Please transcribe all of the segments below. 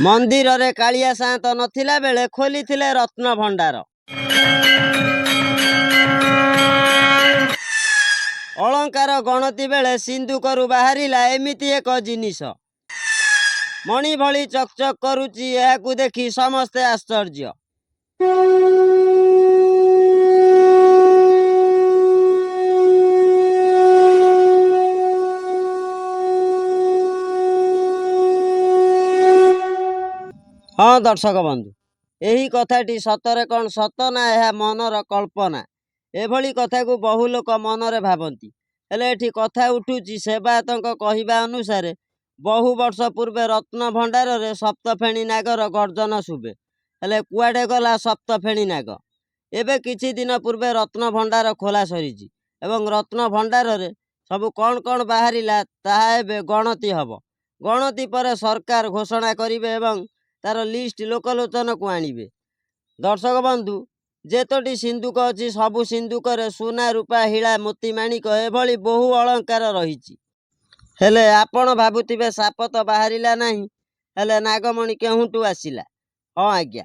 मंदिर रे कालिया सात नथिला बेले खोली रत्न भंडार। अलंकार गणति बेले सिंधुकरू बाहरिला एमिति एक जिनिस मणि भली चकचक करुची। एहाकू देखि समस्ते आश्चर्य। हाँ दर्शक बंधु, यही कथाटी सतरे कौन सत ना यह मनर कल्पना एभली कथा को बहु लोक मनरे भावती। हेले एठी कथा उठुची सेवायतक कहवा अनुसार बहु वर्ष पूर्वे रत्न भंडार रे सप्तफेणी नागर गर्जन शुभे। हेले कुआडे गला सप्तफेणी नाग। एबे किछि दिन पूर्वे रत्न भंडार खोला सरीची एवं रत्न भंडार रे सबु कौन कौन बाहरिला ताहा एबे गणति हब। गणति पर सरकार घोषणा करिवे एवं तार लिस्ट लोकलोचन को आणिबे। दर्शक बंधु, जेतोटी सिंधुक अछि सबु सिंधुक रे सोना रूपा हिला मोती माणिक एभली बहु अलंकार रहिची। हेले आपण भाबुथिबे साप तो बाहरिला नाही, हेले नागमणि केहुंटू आसिला? हाँ आज्ञा,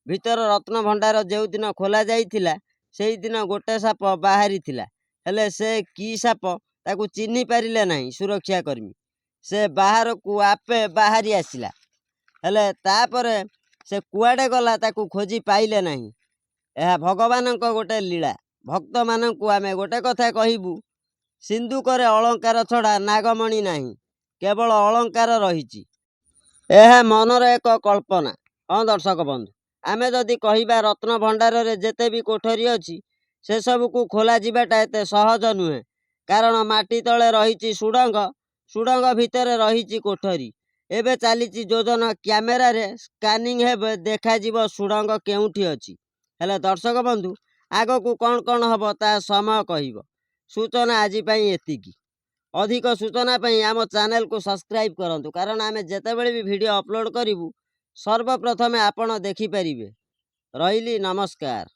भीतर रत्न भंडार जेउ दिन खोला जाइथिला सेई दिन गोटे साप बाहरी थिला। हेले से की साप ताकू चिन्हि पारिले नाही सुरक्षा कर्मी। से बाहर को आपे बाहरी आसिला। हेले तापरे से कुआडे गला ताकू खोजी पाइले नाही। यह भगवानक गोटे लीला। भक्त मानकू आमे गोटे कथा कहिबू, सिंधुकरे अलंकार छड़ा नागमणि नाही, केवल अलंकार रहिची। यह मनर एक कल्पना। हाँ दर्शक बंधु, आमे जदि कहिबा रत्न भंडार रे जेते भी कोठरी अछि से सब को खोला जिबाटा एते सहज नुहे। कारण माटी तले रहिची सुडंग, सुडंग भितरे रहिची कोठरी। एबे चालीची योजना कैमेरा रे स्कानिंग हेबे देखा जीव सुडंग केउठी अछि। हेले दर्शक बंधु, आगो को कौन कौन हब ता समय कहिब। सूचना आजि पई एतिकी। अधिक सूचना पई आम चैनल को सब्सक्राइब करंतु, कारण आमे जेतेबेले भी वीडियो अपलोड करिवु सर्वप्रथमे आपण देखि परिबे। रहिली, नमस्कार।